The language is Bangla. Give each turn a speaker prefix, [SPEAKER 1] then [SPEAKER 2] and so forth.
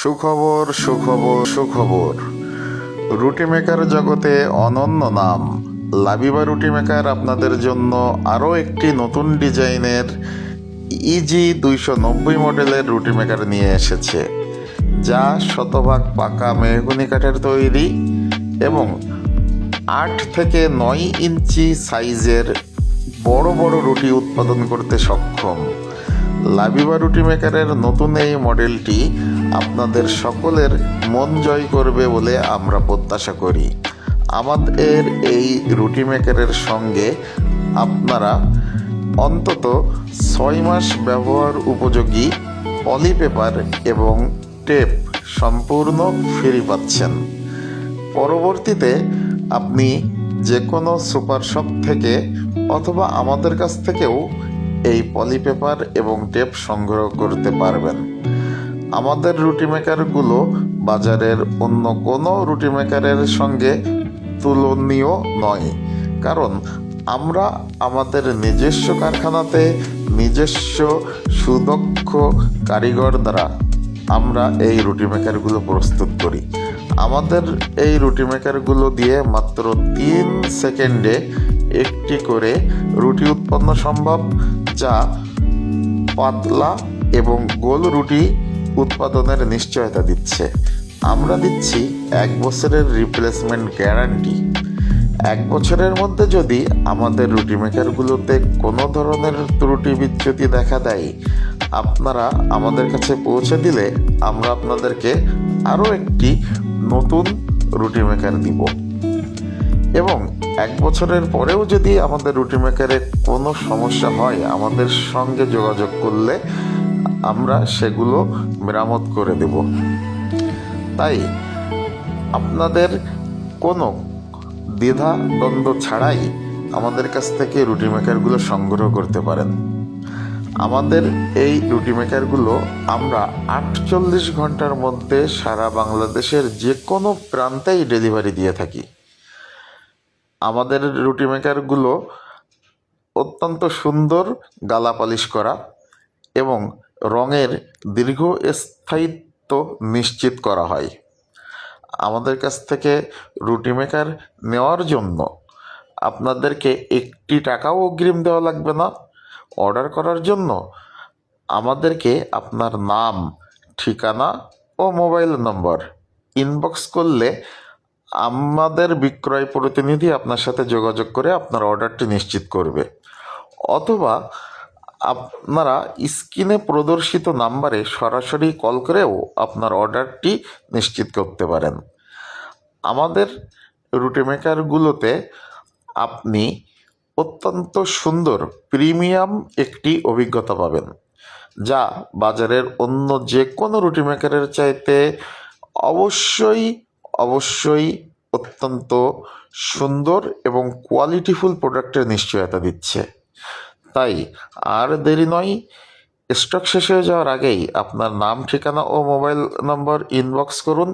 [SPEAKER 1] সুখবর সুখবর সুখবর। রুটি মেকার জগতে অনন্য নাম লাবিবা রুটি মেকার আপনাদের জন্য আরও একটি নতুন ডিজাইনের ইজি 290 মডেলের রুটি মেকার নিয়ে এসেছে, যা শতভাগ পাকা মেহগনি কাঠের তৈরি এবং 8 থেকে 9 ইঞ্চি সাইজের বড় বড় রুটি উৎপাদন করতে সক্ষম। লাবিবা রুটি মেকারের নতুন এই মডেলটি আপনাদের সকলের মন জয় করবে বলে আমরা প্রত্যাশা করি। আমাদের এই রুটি মেকারের সঙ্গে আপনারা অন্তত 6 মাস ব্যবহার উপযোগী পলি পেপার এবং টেপ সম্পূর্ণ ফ্রি পাচ্ছেন। পরবর্তীতে আপনি যে কোনো সুপার শপ থেকে অথবা আমাদের কাছ থেকেও এই পলি পেপার এবং টেপ সংগ্রহ করতে পারবেন। আমাদের রুটি মেকারগুলো বাজারের অন্য কোনো রুটি মেকারের সঙ্গে তুলনীয় নয়, কারণ আমরা আমাদের নিজস্ব কারখানাতে নিজস্ব সুদক্ষ কারিগর দ্বারা আমরা এই রুটি মেকারগুলো প্রস্তুত করি। আমাদের এই রুটি মেকারগুলো দিয়ে মাত্র 3 সেকেন্ডে একটি করে রুটি উৎপন্ন সম্ভব, যা পাতলা এবং গোল রুটি উৎপাদনের নিশ্চয়তা দিচ্ছে। আমরা দিচ্ছি 1 বছরের রিপ্লেসমেন্ট গ্যারান্টি। 1 বছরের মধ্যে যদি আমাদের রুটি মেকারগুলোতে কোনো ধরনের ত্রুটি বিচ্যুতি দেখা দেয়, আপনারা আমাদের কাছে পৌঁছে দিলে আমরা আপনাদেরকে আরও একটি নতুন রুটি মেকার দিব। এবং 1 বছরের পরেও যদি আমাদের রুটি মেকারে কোনো সমস্যা হয়, আমাদের সঙ্গে যোগাযোগ করলে আমরা সেগুলো মেরামত করে দেব। তাই আপনাদের কোনো দ্বিধা দ্বন্দ্ব ছাড়াই আমাদের কাছ থেকে রুটি মেকারগুলো সংগ্রহ করতে পারেন। আমাদের এই রুটি মেকারগুলো আমরা 48 ঘন্টার মধ্যে সারা বাংলাদেশের যে কোনো প্রান্তেই ডেলিভারি দিয়ে থাকি। আমাদের রুটি মেকারগুলো অত্যন্ত সুন্দর গালা পালিশ করা এবং রঙের দীর্ঘস্থায়িত্ব নিশ্চিত করা হয়। আমাদের কাছ থেকে রুটি মেকার নেওয়ার জন্য আপনাদেরকে 1 টাকাও অগ্রিম দেওয়া লাগবে না। অর্ডার করার জন্য আমাদেরকে আপনার নাম, ঠিকানা ও মোবাইল নম্বর ইনবক্স করলে আমাদের বিক্রয় প্রতিনিধি আপনার সাথে যোগাযোগ করে আপনার অর্ডারটি নিশ্চিত করবে, অথবা আপনারা স্ক্রিনে প্রদর্শিত নাম্বারে সরাসরি কল করেও আপনার অর্ডারটি নিশ্চিত করতে পারেন। আমাদের রুটি মেকারগুলোতে আপনি অত্যন্ত সুন্দর প্রিমিয়াম একটি অভিজ্ঞতা পাবেন, যা বাজারের অন্য যে কোনো রুটি মেকারের চাইতে অবশ্যই অত্যন্ত সুন্দর এবং কোয়ালিটিফুল প্রোডাক্টের নিশ্চয়তা দিচ্ছে। তাই আর দেরি নয়, স্টক শেষ হয়ে যাওয়ার আগেই আপনার নাম, ঠিকানা ও মোবাইল নম্বর ইনবক্স করুন,